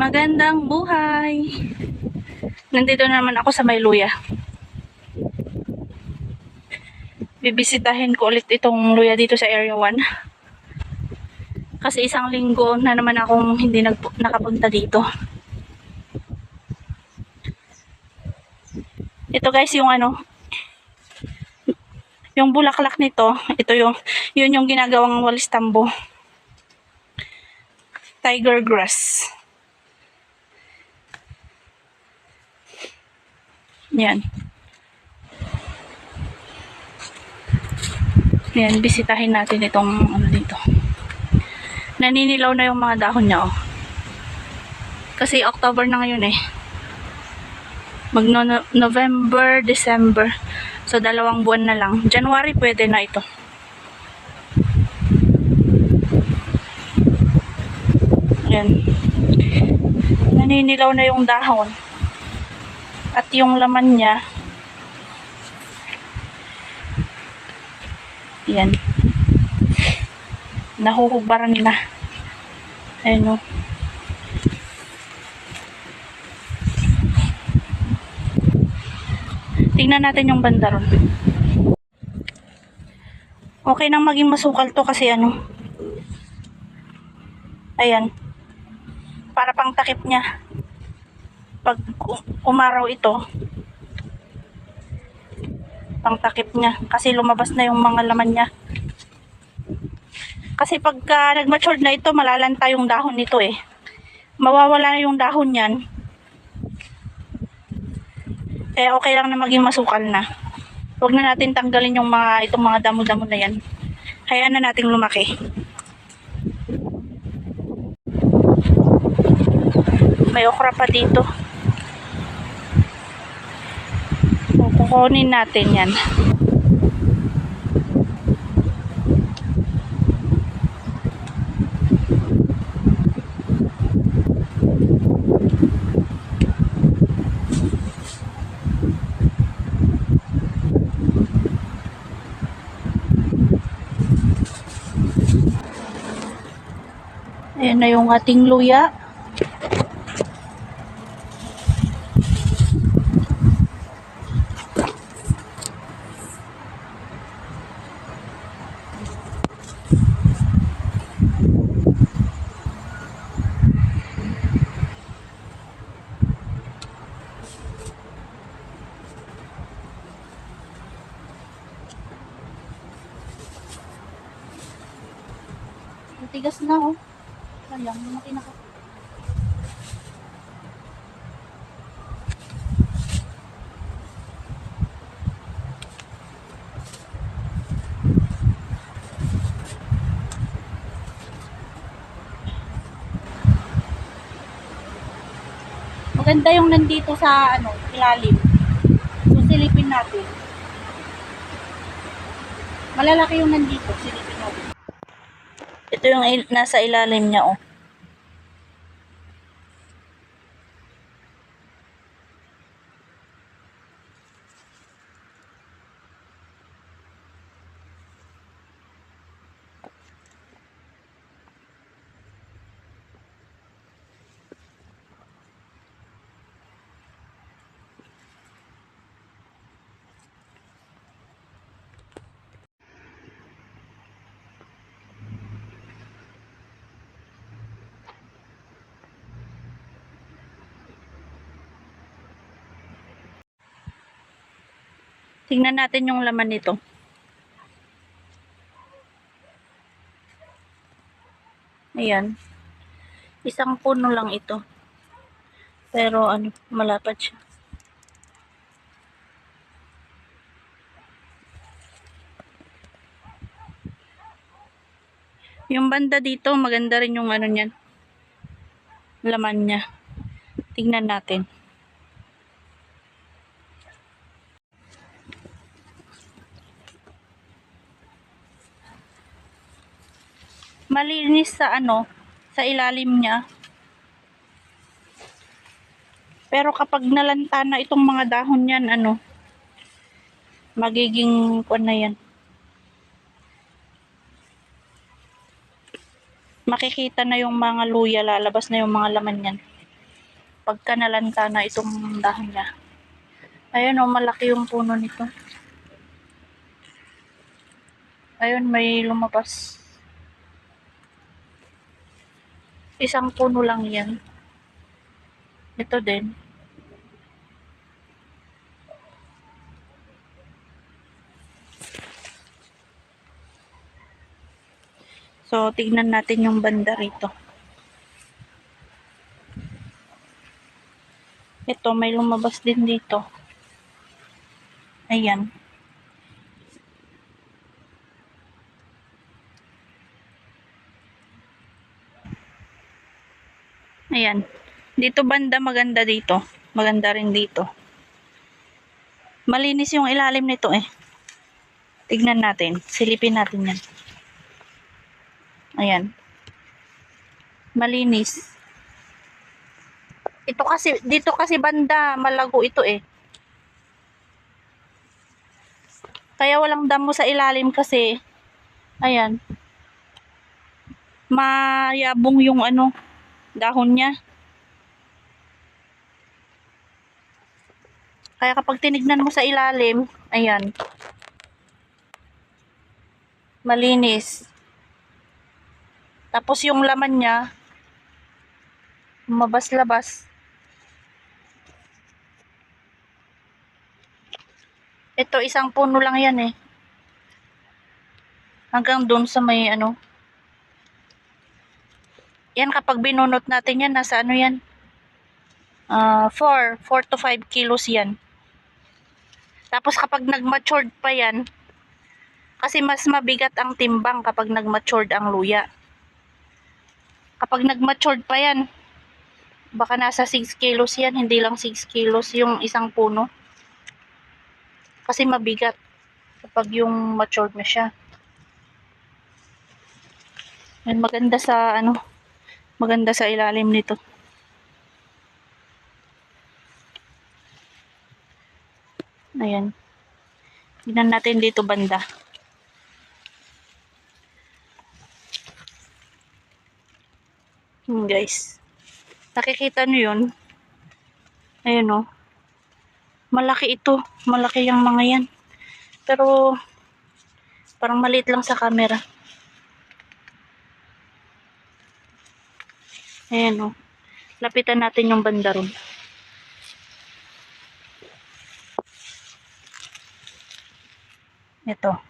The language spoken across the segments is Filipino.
Magandang buhay! Nandito naman ako sa Mayluya. Bibisitahin ko ulit itong luya dito sa Area 1. Kasi isang linggo na naman akong hindi nakapunta dito. Ito guys yung yung bulaklak nito, ito yun yung ginagawang walis tambo. Tiger grass. Yan. Yan, bisitahin natin itong dito. Naninilaw na yung mga dahon niya Kasi October na ngayon November, December. So 2 buwan na lang. January pwede na ito. Yan. Naninilaw na yung dahon. At yung laman niya, yan, nahuhubaran na. Ayun tingnan natin yung banda ron. Okay nang maging masukal to kasi ayan, para pang takip niya. Pag umaraw ito, pang takip niya kasi lumabas na yung mga laman niya. Kasi pagka nag-mature na ito, malalanta yung dahon nito mawawala na yung dahon niyan. Kaya okay lang na maging masukal na. Huwag na natin tanggalin yung itong mga damo-damo na yan. Hayaan na nating lumaki. May okra pa dito. Kukunin natin yan. Ayan na yung ating luya. Tigas na sayang, lumaki na ko. Maganda yung nandito sa ilalim. So silipin natin. Malalaki yung nandito, silipin natin. Ito yung nasa ilalim niya Tingnan natin yung laman nito. Ayan. Isang puno lang ito. Pero malapad siya. Yung banda dito, maganda rin yung niyan. Laman niya. Tingnan natin. Malinis sa sa ilalim niya. Pero kapag nalanta na itong mga dahon niyan, magiging na yan. Makikita na yung mga luya, lalabas na yung mga laman niyan. pagka nalanta na itong dahon niya. Ayun oh, malaki yung puno nito. Ayun, may lumabas. Isang puno lang yan. Ito din. So, tignan natin yung banda rito. Ito, may lumabas din dito. Ayan. Ayan. Dito banda maganda dito. Maganda rin dito. Malinis yung ilalim nito eh. Tignan natin. Silipin natin yan. Ayan. Malinis. Ito kasi, dito kasi banda, malago ito eh. Kaya walang damo sa ilalim kasi, ayan, mayabong yung ano, dahon niya. Kaya kapag tinignan mo sa ilalim, ayan, malinis. Tapos yung laman niya, mabas-labas. Ito, isang puno lang yan eh. Hanggang doon sa may ano. Yan, kapag binunot natin yan, nasa ano yan? 4 to 5 kilos yan. Tapos kapag nag-matured pa yan, kasi mas mabigat ang timbang kapag nag-matured ang luya. Kapag nag-matured pa yan, baka nasa 6 kilos yan, hindi lang 6 kilos yung isang puno. Kasi mabigat kapag yung matured na siya. Yan, maganda sa ano, maganda sa ilalim nito. Ayan. Tignan natin dito banda. Guys. Nakikita nyo yun? Ayan o. Malaki ito. Malaki yung mga yan. Pero, parang maliit lang sa camera. Ayan o. Lapitan natin yung banda ron. Ito.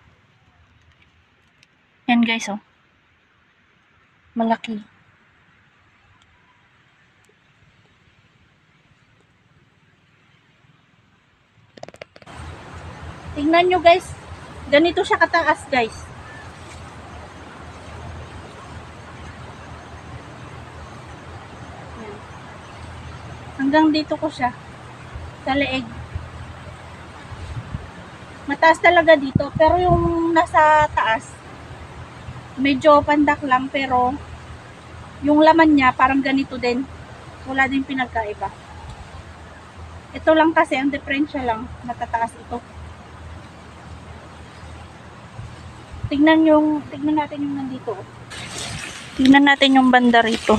Yan guys o. Malaki. Tingnan nyo guys, ganito siya kataas guys. Yan. Hanggang dito ko siya, sa leeg. Mataas talaga dito, pero yung nasa taas, medyo pandak lang, pero yung laman niya parang ganito din. Wala din pinagkaiba. Ito lang kasi, ang diferensya lang, matataas ito. Tignan natin yung nandito. Tignan natin yung banda rito.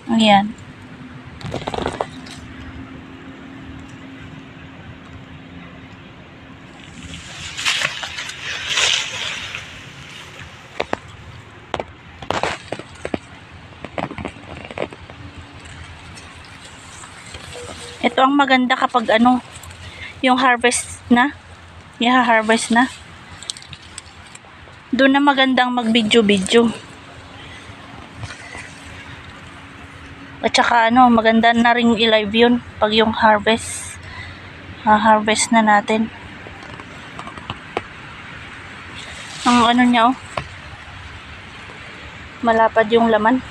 Ayan. Ito ang maganda kapag ano, yung harvest na. I-harvest na. Doon na magandang mag-video-video. At saka ano, maganda na ring i-live yun pag yung harvest. Harvest na natin. Ang ano niya oh. Malapad yung laman.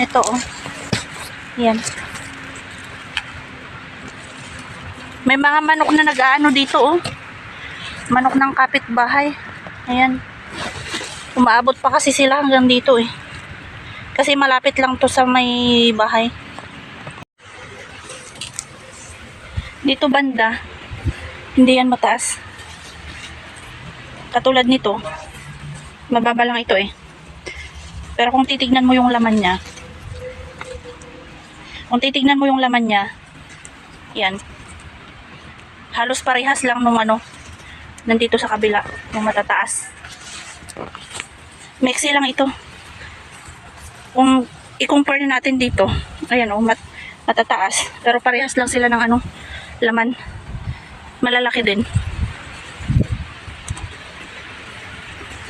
Ito oh. Yan. May mga manok na nag-aano dito oh. Manok ng kapitbahay. Ayan. Umaabot pa kasi sila hanggang dito eh. Kasi malapit lang to sa may bahay. Dito banda, hindi yan mataas. Katulad nito, mababa lang ito eh. Pero kung titignan mo yung laman niya, yan. Halos parehas lang nung ano, nandito sa kabila, yung matataas. Mexi lang ito. Kung i-compare natin dito, ayan oh, matataas. Pero parehas lang sila ng ano, laman. Malalaki din.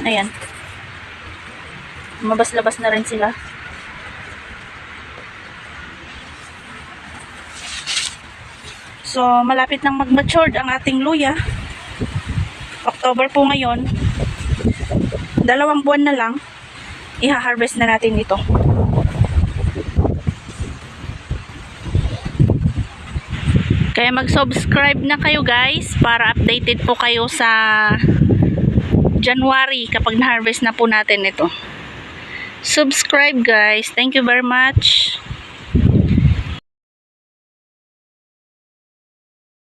Ayan. Mabas-labas na rin sila. So, malapit nang mag-matured ang ating luya. October po ngayon. 2 buwan na lang, iha-harvest na natin ito. Kaya mag-subscribe na kayo guys para updated po kayo sa January kapag na-harvest na po natin ito. Subscribe guys. Thank you very much.